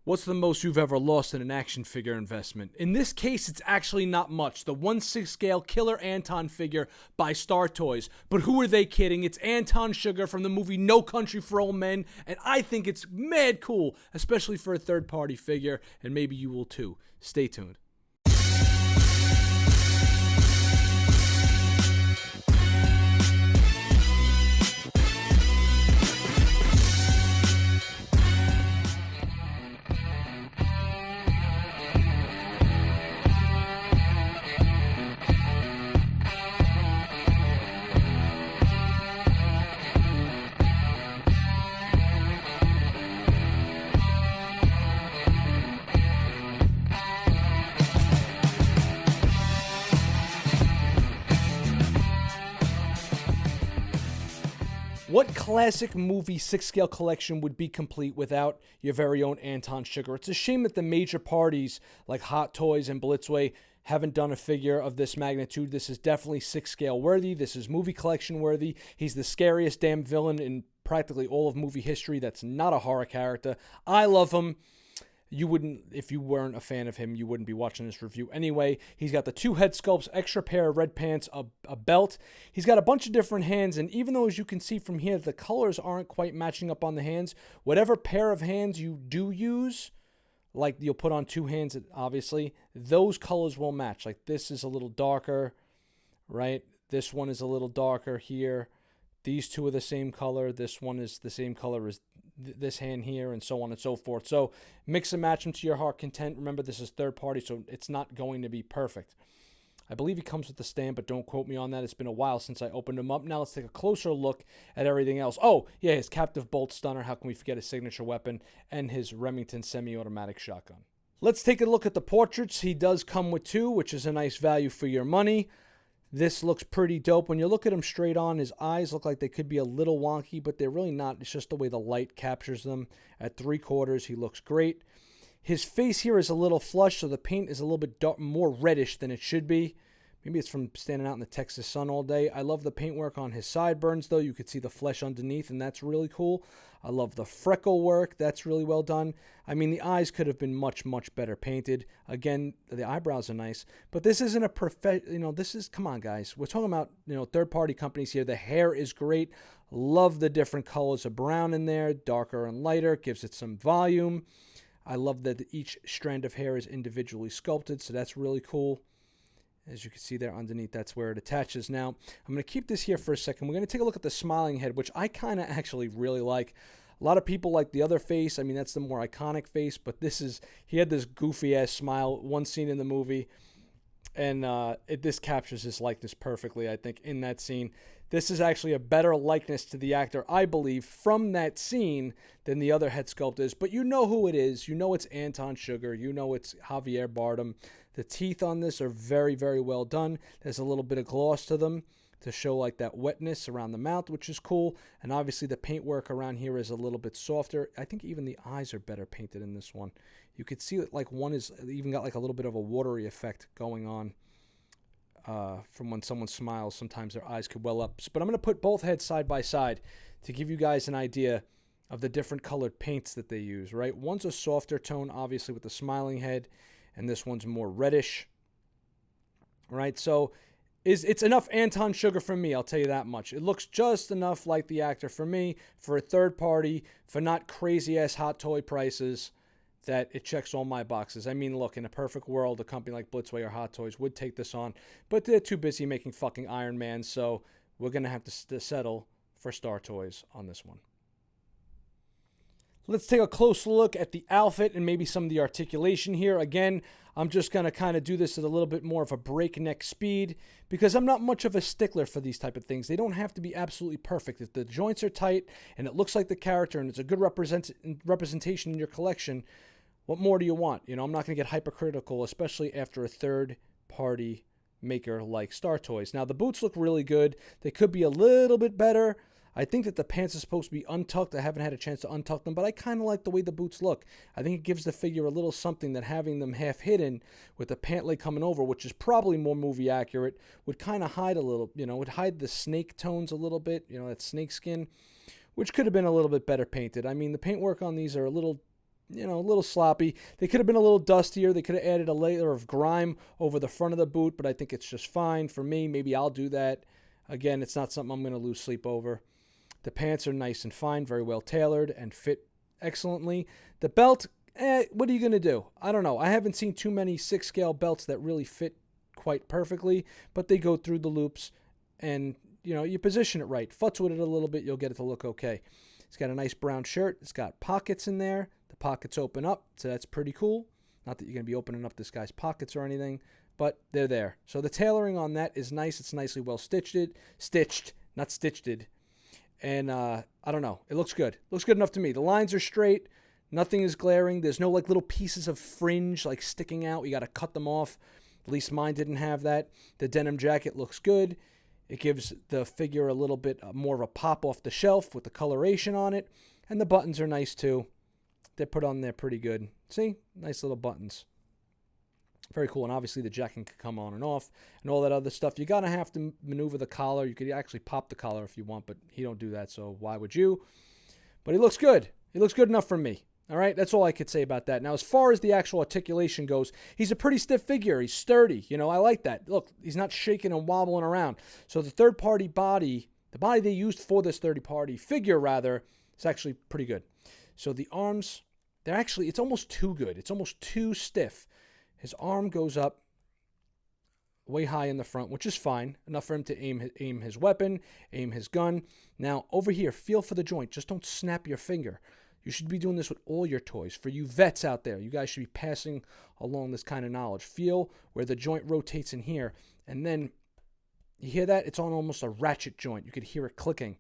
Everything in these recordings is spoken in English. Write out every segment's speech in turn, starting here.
What's the most you've ever lost in an action figure investment? In this case, it's actually not much. The 1/6 scale Killer Anton figure by Star Toys. But who are they kidding? It's Anton Chigurh from the movie No Country for Old Men, and I think it's mad cool, especially for a third-party figure, and maybe you will too. Stay tuned. What classic movie 6-scale collection would be complete without your very own Anton Chigurh? It's a shame that the major parties like Hot Toys and Blitzway haven't done a figure of this magnitude. This is definitely 6-scale worthy. This is movie collection worthy. He's the scariest damn villain in practically all of movie history that's not a horror character. I love him. You wouldn't, if you weren't a fan of him, you wouldn't be watching this review anyway. He's got the 2 head sculpts, extra pair of red pants, a belt. He's got a bunch of different hands, and even though, as you can see from here, the colors aren't quite matching up on the hands, whatever pair of hands you do use, like you'll put on 2 hands, obviously, those colors will match. Like this is a little darker, right? This one is a little darker here. These 2 are the same color. This one is the same color as this hand here, and so on and so forth. So mix and match them to your heart content. Remember, this is third party, so it's not going to be perfect. I believe he comes with the stamp, but don't quote me on that. It's been a while since I opened him up. Now let's take a closer look at everything else. Oh, yeah, his captive bolt stunner. How can we forget his signature weapon? And his Remington semi-automatic shotgun. Let's take a look at the portraits. He does come with 2, which is a nice value for your money. This looks pretty dope. When you look at him straight on, his eyes look like they could be a little wonky, but they're really not. It's just the way the light captures them. At 3/4, he looks great. His face here is a little flush, so the paint is a little bit more reddish than it should be. Maybe it's from standing out in the Texas sun all day. I love the paintwork on his sideburns, though. You could see the flesh underneath, and that's really cool. I love the freckle work. That's really well done. I mean, the eyes could have been much, much better painted. Again, the eyebrows are nice, but this isn't a this is, come on, guys. We're talking about, third-party companies here. The hair is great. Love the different colors of brown in there, darker and lighter. Gives it some volume. I love that each strand of hair is individually sculpted, so that's really cool. As you can see there underneath, that's where it attaches. Now, I'm going to keep this here for a second. We're going to take a look at the smiling head, which I kind of actually really like. A lot of people like the other face. I mean, that's the more iconic face, but he had this goofy-ass smile, one scene in the movie, and this captures his likeness perfectly, I think, in that scene. This is actually a better likeness to the actor, I believe, from that scene than the other head sculpt is. But you know who it is. You know it's Anton Chigurh. You know it's Javier Bardem. The teeth on this are very, very well done. There's a little bit of gloss to them to show like that wetness around the mouth, which is cool. And obviously the paintwork around here is a little bit softer. I think even the eyes are better painted in this one. You could see that like one is even got like a little bit of a watery effect going on. From when someone smiles, sometimes their eyes could well up. But I'm going to put both heads side by side to give you guys an idea of the different colored paints that they use, right? One's a softer tone, obviously, with the smiling head, and this one's more reddish, right? So it's enough Anton Chigurh for me, I'll tell you that much. It looks just enough like the actor for me, for a third party, for not crazy-ass hot toy prices, that it checks all my boxes. I mean, look, in a perfect world, a company like Blitzway or Hot Toys would take this on, but they're too busy making fucking Iron Man, so we're going to have to settle for Star Toys on this one. Let's take a close look at the outfit and maybe some of the articulation here. Again, I'm just going to kind of do this at a little bit more of a breakneck speed because I'm not much of a stickler for these type of things. They don't have to be absolutely perfect. If the joints are tight and it looks like the character and it's a good representation in your collection, what more do you want? I'm not going to get hypercritical, especially after a third-party maker like Star Toys. Now, the boots look really good. They could be a little bit better. I think that the pants are supposed to be untucked. I haven't had a chance to untuck them, but I kind of like the way the boots look. I think it gives the figure a little something that having them half hidden with the pant leg coming over, which is probably more movie accurate, would kind of hide a little, would hide the snake tones a little bit, that snake skin, which could have been a little bit better painted. I mean, the paintwork on these are a little a little sloppy. They could have been a little dustier. They could have added a layer of grime over the front of the boot, but I think it's just fine for me. Maybe I'll do that. Again, it's not something I'm going to lose sleep over. The pants are nice and fine, very well tailored, and fit excellently. The belt, what are you going to do? I don't know. I haven't seen too many 6-scale belts that really fit quite perfectly, but they go through the loops, and, you position it right. Futz with it a little bit, you'll get it to look okay. It's got a nice brown shirt. It's got pockets in there. The pockets open up, so that's pretty cool. Not that you're going to be opening up this guy's pockets or anything, but they're there. So the tailoring on that is nice. It's nicely well stitched, not stitched. And I don't know. It looks good. Looks good enough to me. The lines are straight. Nothing is glaring. There's no little pieces of fringe sticking out. You got to cut them off. At least mine didn't have that. The denim jacket looks good. It gives the figure a little bit more of a pop off the shelf with the coloration on it. And the buttons are nice too. They're put on there pretty good. See? Nice little buttons. Very cool. And obviously the jacket can come on and off and all that other stuff. You're going to have to maneuver the collar. You could actually pop the collar if you want, but he don't do that, so why would you? But he looks good. He looks good enough for me. All right, that's all I could say about that. Now, as far as the actual articulation goes, he's a pretty stiff figure. He's sturdy. I like that. Look, he's not shaking and wobbling around. So the third-party body, the body they used for this third-party figure, rather, is actually pretty good. So the arms, it's almost too good. It's almost too stiff. His arm goes up way high in the front, which is fine. Enough for him to aim his weapon, aim his gun. Now, over here, feel for the joint. Just don't snap your finger. You should be doing this with all your toys. For you vets out there, you guys should be passing along this kind of knowledge. Feel where the joint rotates in here. And then, you hear that? It's on almost a ratchet joint. You could hear it clicking.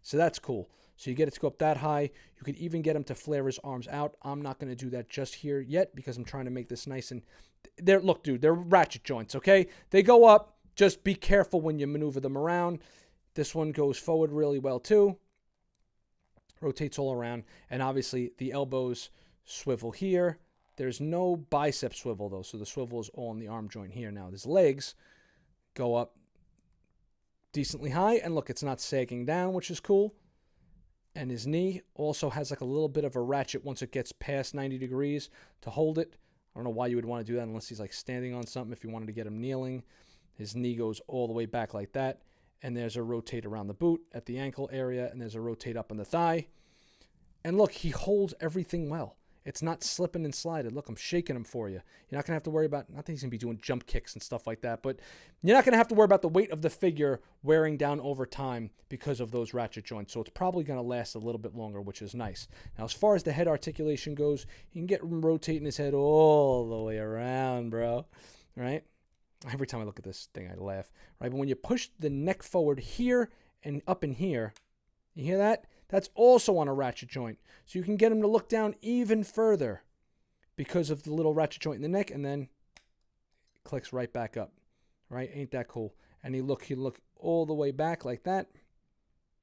So that's cool. So you get it to go up that high. You could even get him to flare his arms out. I'm not going to do that just here yet because I'm trying to make this nice and... Look, dude, they're ratchet joints, okay? They go up. Just be careful when you maneuver them around. This one goes forward really well, too. Rotates all around, and obviously the elbows swivel here. There's no bicep swivel though, so the swivel is all in the arm joint here. Now his legs go up decently high, and look, it's not sagging down, which is cool. And his knee also has a little bit of a ratchet once it gets past 90 degrees to hold it. I don't know why you would want to do that unless he's standing on something. If you wanted to get him kneeling, his knee goes all the way back like that. And there's a rotate around the boot at the ankle area, and there's a rotate up on the thigh. And look, he holds everything well. It's not slipping and sliding. Look, I'm shaking him for you. You're not going to have to worry about, not that he's going to be doing jump kicks and stuff like that, but you're not going to have to worry about the weight of the figure wearing down over time because of those ratchet joints. So it's probably going to last a little bit longer, which is nice. Now, as far as the head articulation goes, you can get him rotating his head all the way around, bro. Right? Every time I look at this thing, I laugh. Right? But when you push the neck forward here and up in here, you hear that? That's also on a ratchet joint. So you can get him to look down even further because of the little ratchet joint in the neck, and then it clicks right back up. Right? Ain't that cool? And he look all the way back like that.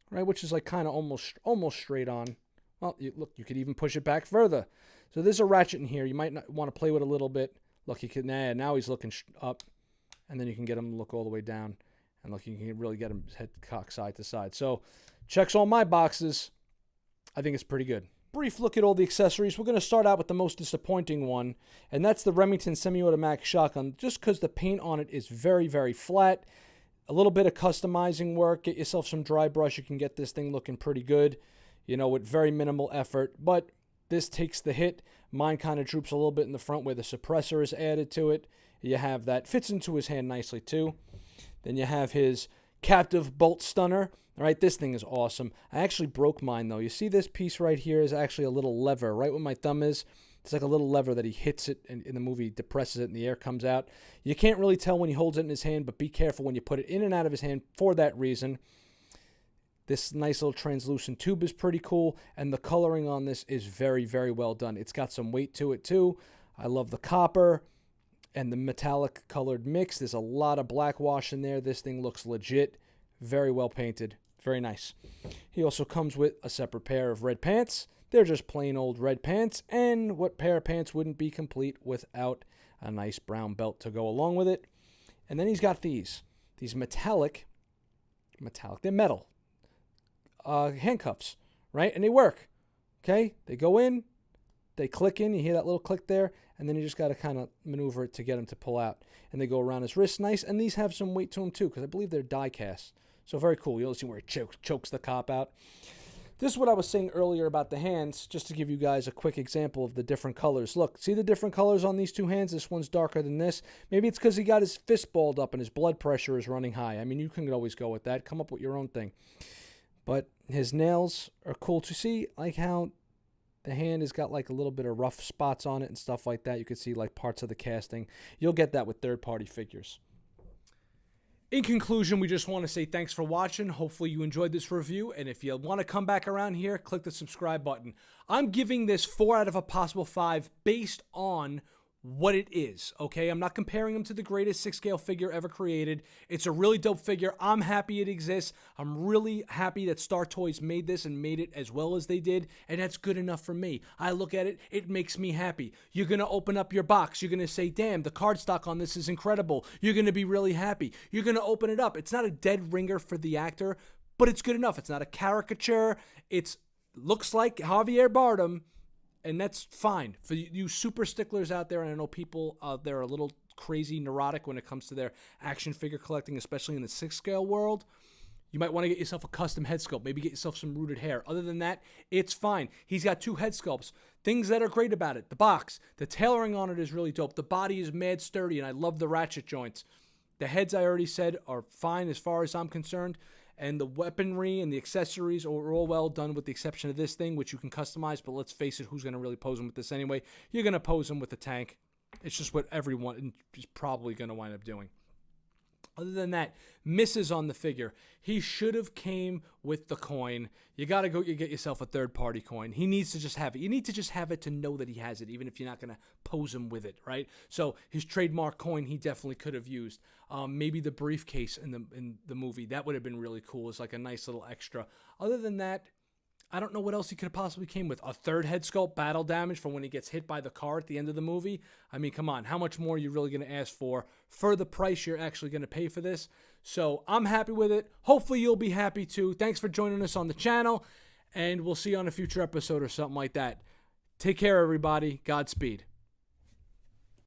Right? Which is kind of almost straight on. Well, you could even push it back further. So there's a ratchet in here. You might not want to play with it a little bit. Look, you can now he's looking up, and then you can get him to look all the way down. And look, you can really get him head cocked side to side. So checks all my boxes. I think it's pretty good. Brief look at all the accessories. We're going to start out with the most disappointing one, and that's the Remington semi-automatic shotgun, just because the paint on it is very, very flat. A little bit of customizing work. Get yourself some dry brush. You can get this thing looking pretty good, with very minimal effort. But this takes the hit. Mine kind of droops a little bit in the front where the suppressor is added to it. You have that. Fits into his hand nicely, too. Then you have his captive bolt stunner. All right, this thing is awesome. I actually broke mine, though. You see this piece right here is actually a little lever. Right where my thumb is, it's like a little lever that he hits it, and in the movie, he depresses it, and the air comes out. You can't really tell when he holds it in his hand, but be careful when you put it in and out of his hand for that reason. This nice little translucent tube is pretty cool, and the coloring on this is very, very well done. It's got some weight to it, too. I love the copper and the metallic colored mix. There's a lot of black wash in there. This thing looks legit. Very well painted. Very nice. He also comes with a separate pair of red pants. They're just plain old red pants. And what pair of pants wouldn't be complete without a nice brown belt to go along with it? And then he's got these metallic, they're metal, handcuffs, right? And they work, okay? They go in, They click in. You hear that little click there, and then you just got to kind of maneuver it to get them to pull out. And they go around his wrist nice, and these have some weight to them too, because I believe they're die cast. So very cool. You'll see where it chokes the cop out. This is what I was saying earlier about the hands, just to give you guys a quick example of the different colors. Look, see the different colors on these two hands? This one's darker than this. Maybe it's because he got his fist balled up and his blood pressure is running high. I mean, you can always go with that. Come up with your own thing. But his nails are cool to see, like how the hand has got like a little bit of rough spots on it and stuff like that. You can see like parts of the casting. You'll get that with third-party figures. In conclusion, we just want to say thanks for watching. Hopefully you enjoyed this review, and if you want to come back around here, click the subscribe button. I'm giving this 4 out of a possible 5 based on what it is, okay? I'm not comparing them to the greatest 6-scale figure ever created. It's a really dope figure. I'm happy it exists. I'm really happy that Star Toys made this and made it as well as they did, and that's good enough for me. I look at it, it makes me happy. You're going to open up your box. You're going to say, damn, the cardstock on this is incredible. You're going to be really happy. You're going to open it up. It's not a dead ringer for the actor, but it's good enough. It's not a caricature. It looks like Javier Bardem. And that's fine. For you super sticklers out there, and I know people out there are a little crazy neurotic when it comes to their action figure collecting, especially in the 6-scale world, you might want to get yourself a custom head sculpt. Maybe get yourself some rooted hair. Other than that, it's fine. He's got 2 head sculpts. Things that are great about it. The box. The tailoring on it is really dope. The body is mad sturdy, and I love the ratchet joints. The heads, I already said, are fine as far as I'm concerned. And the weaponry and the accessories are all well done with the exception of this thing, which you can customize. But let's face it, who's going to really pose them with this anyway? You're going to pose them with the tank. It's just what everyone is probably going to wind up doing. Other than that, misses on the figure. He should have came with the coin. You got to go get yourself a third-party coin. He needs to just have it. You need to just have it to know that he has it, even if you're not going to pose him with it, right? So his trademark coin, he definitely could have used. Maybe the briefcase in the movie. That would have been really cool. It's like a nice little extra. Other than that, I don't know what else he could have possibly came with. A third head sculpt, battle damage from when he gets hit by the car at the end of the movie. I mean, come on. How much more are you really going to ask for the price you're actually going to pay for this? So I'm happy with it. Hopefully you'll be happy too. Thanks for joining us on the channel, and we'll see you on a future episode or something like that. Take care, everybody. Godspeed.